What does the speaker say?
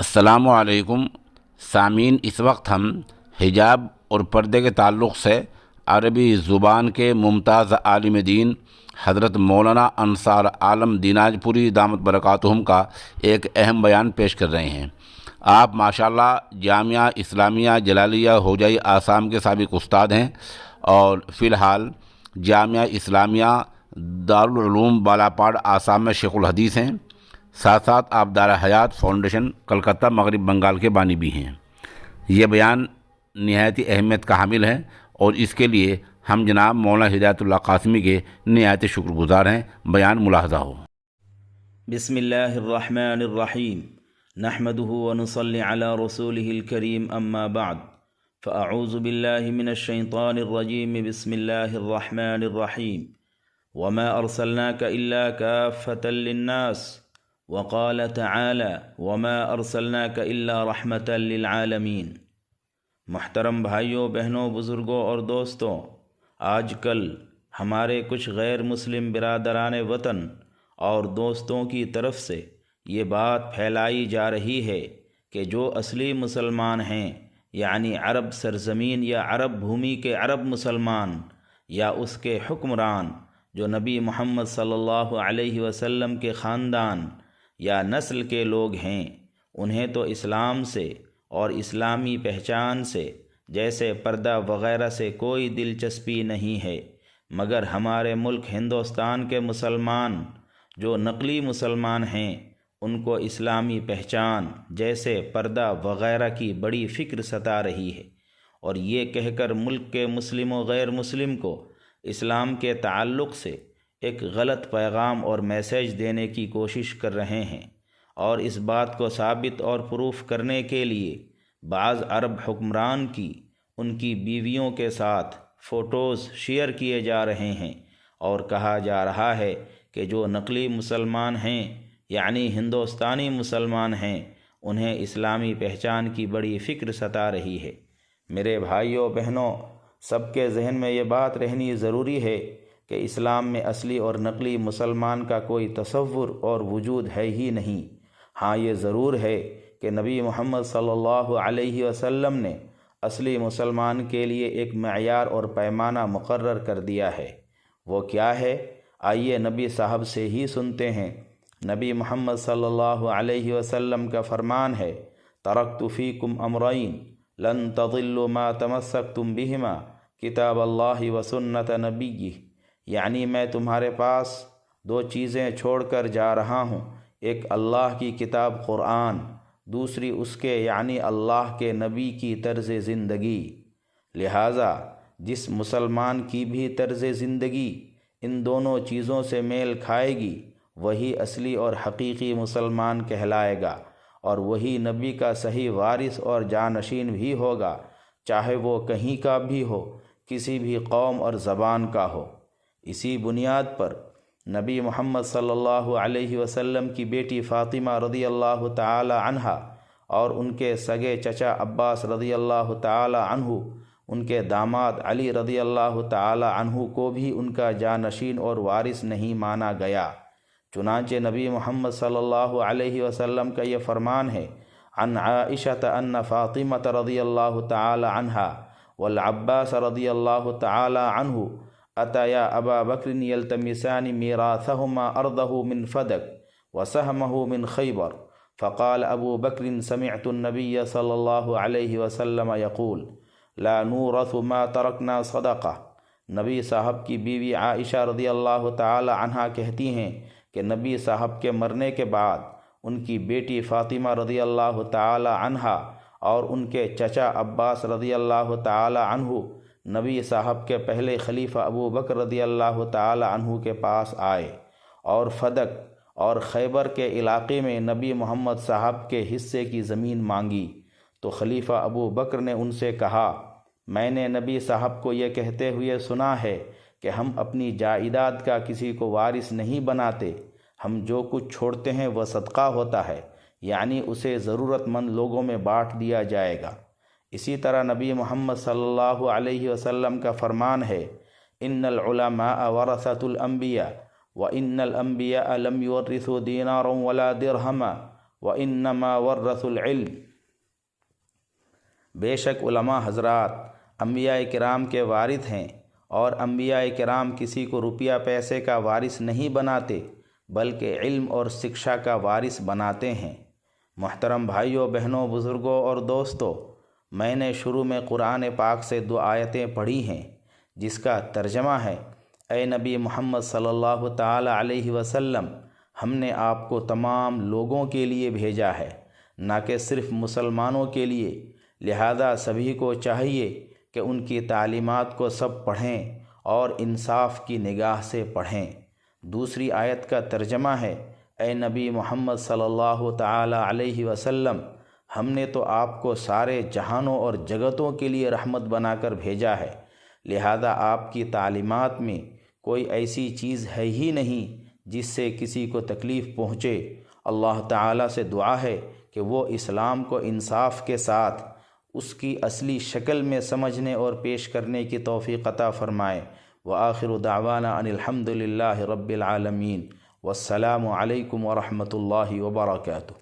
السلام علیکم سامعین، اس وقت ہم حجاب اور پردے کے تعلق سے عربی زبان کے ممتاز عالم دین حضرت مولانا انصار عالم دیناج پوری دامت برکاتہم کا ایک اہم بیان پیش کر رہے ہیں۔ آپ ماشاءاللہ جامعہ اسلامیہ جلالیہ ہوجائی آسام کے سابق استاد ہیں اور فی الحال جامعہ اسلامیہ دارالعلوم بالاپاڑ آسام میں شیخ الحدیث ہیں۔ ساتھ ساتھ آپ دار حیات فاؤنڈیشن کلکتہ مغرب بنگال کے بانی بھی ہیں۔ یہ بیان نہایت اہمیت کا حامل ہے اور اس کے لیے ہم جناب مولانا ہدایت اللہ قاسمی کے نہایت شکر گزار ہیں۔ بیان ملاحظہ ہو۔ بسم اللہ الرحمن الرحیم نحمده ونصلی علی رسوله الکریم اما بعد فاعوذ باللہ من الشیطان الرجیم بسم اللہ الرحمن الرحیم وما ارسلناک الا کافة للناس وقال تعالی وما ارسلناک الا رحمة للعالمین۔ محترم بھائیوں، بہنوں، بزرگوں اور دوستوں، آج کل ہمارے کچھ غیر مسلم برادران وطن اور دوستوں کی طرف سے یہ بات پھیلائی جا رہی ہے کہ جو اصلی مسلمان ہیں، یعنی عرب سرزمین یا عرب بھومی کے عرب مسلمان یا اس کے حکمران جو نبی محمد صلی اللہ علیہ وسلم کے خاندان یا نسل کے لوگ ہیں، انہیں تو اسلام سے اور اسلامی پہچان سے جیسے پردہ وغیرہ سے کوئی دلچسپی نہیں ہے، مگر ہمارے ملک ہندوستان کے مسلمان جو نقلی مسلمان ہیں، ان کو اسلامی پہچان جیسے پردہ وغیرہ کی بڑی فکر ستا رہی ہے، اور یہ کہہ کر ملک کے مسلم و غیر مسلم کو اسلام کے تعلق سے ایک غلط پیغام اور میسیج دینے کی کوشش کر رہے ہیں، اور اس بات کو ثابت اور پروف کرنے کے لیے بعض عرب حکمران کی ان کی بیویوں کے ساتھ فوٹوز شیئر کیے جا رہے ہیں، اور کہا جا رہا ہے کہ جو نقلی مسلمان ہیں یعنی ہندوستانی مسلمان ہیں، انہیں اسلامی پہچان کی بڑی فکر ستا رہی ہے۔ میرے بھائیوں بہنوں، سب کے ذہن میں یہ بات رہنی ضروری ہے کہ اسلام میں اصلی اور نقلی مسلمان کا کوئی تصور اور وجود ہے ہی نہیں۔ ہاں، یہ ضرور ہے کہ نبی محمد صلی اللہ علیہ وسلم نے اصلی مسلمان کے لیے ایک معیار اور پیمانہ مقرر کر دیا ہے۔ وہ کیا ہے؟ آئیے نبی صاحب سے ہی سنتے ہیں۔ نبی محمد صلی اللہ علیہ وسلم کا فرمان ہے، ترکت فیکم امرین لن تضلوا ما تمسکتم بہما کتاب اللہ و سنت نبیہ، یعنی میں تمہارے پاس دو چیزیں چھوڑ کر جا رہا ہوں، ایک اللہ کی کتاب قرآن، دوسری اس کے یعنی اللہ کے نبی کی طرز زندگی۔ لہٰذا جس مسلمان کی بھی طرز زندگی ان دونوں چیزوں سے میل کھائے گی، وہی اصلی اور حقیقی مسلمان کہلائے گا، اور وہی نبی کا صحیح وارث اور جانشین بھی ہوگا، چاہے وہ کہیں کا بھی ہو، کسی بھی قوم اور زبان کا ہو۔ اسی بنیاد پر نبی محمد صلی اللہ علیہ وسلم کی بیٹی فاطمہ رضی اللہ تعالی عنہا اور ان کے سگے چچا عباس رضی اللہ تعالی عنہ، ان کے داماد علی رضی اللہ تعالی عنہ کو بھی ان کا جانشین اور وارث نہیں مانا گیا۔ چنانچہ نبی محمد صلی اللہ علیہ وسلم کا یہ فرمان ہے، عن عائشہ ان فاطمہ رضی اللہ تعالی عنہا والعباس رضی اللہ تعالی عنہ اتیا ابا بکر یلتمسان میراثہما ارضہ من فدک وسہمہ من خیبر فقال ابو بکر سمعت النبی صلی اللہ علیہ وسلم یقول لا نورث ما ترکنا صدقہ۔ نبی صاحب کی بیوی عائشہ رضی اللہ تعالی عنہا کہتی ہیں کہ نبی صاحب کے مرنے کے بعد ان کی بیٹی فاطمہ رضی اللہ تعالی عنہا اور ان کے چچا عباس رضی اللہ تعالی عنہ نبی صاحب کے پہلے خلیفہ ابو بکر رضی اللہ تعالی عنہ کے پاس آئے اور فدق اور خیبر کے علاقے میں نبی محمد صاحب کے حصے کی زمین مانگی، تو خلیفہ ابو بکر نے ان سے کہا، میں نے نبی صاحب کو یہ کہتے ہوئے سنا ہے کہ ہم اپنی جائیداد کا کسی کو وارث نہیں بناتے، ہم جو کچھ چھوڑتے ہیں وہ صدقہ ہوتا ہے، یعنی اسے ضرورت مند لوگوں میں بانٹ دیا جائے گا۔ اسی طرح نبی محمد صلی اللہ علیہ وسلم کا فرمان ہے، ان العلماء ورثۃ الانبیاء وان الانبیاء لم یورثوا دینارا ولا درہما وَإِنَّمَا وَرَّثُوا الْعِلْمَ۔ بے شک علماء حضرات انبیاء کرام کے وارث ہیں، اور انبیاء کرام کسی کو روپیہ پیسے کا وارث نہیں بناتے بلکہ علم اور شکشا کا وارث بناتے ہیں۔ محترم بھائیوں، بہنوں، بزرگوں اور دوستوں، میں نے شروع میں قرآن پاک سے 2 آیتیں پڑھی ہیں جس کا ترجمہ ہے: اے نبی محمد صلی اللہ تعالی علیہ وسلم، ہم نے آپ کو تمام لوگوں کے لیے بھیجا ہے، نہ کہ صرف مسلمانوں کے لیے، لہذا سبھی کو چاہیے کہ ان کی تعلیمات کو سب پڑھیں اور انصاف کی نگاہ سے پڑھیں۔ دوسری آیت کا ترجمہ ہے: اے نبی محمد صلی اللہ تعالی علیہ وسلم، ہم نے تو آپ کو سارے جہانوں اور جگتوں کے لیے رحمت بنا کر بھیجا ہے، لہذا آپ کی تعلیمات میں کوئی ایسی چیز ہے ہی نہیں جس سے کسی کو تکلیف پہنچے۔ اللہ تعالیٰ سے دعا ہے کہ وہ اسلام کو انصاف کے ساتھ اس کی اصلی شکل میں سمجھنے اور پیش کرنے کی توفیق عطا فرمائے۔ وآخر دعوانا ان الحمد للہ رب العالمین، والسلام علیکم ورحمۃ اللہ وبرکاتہ۔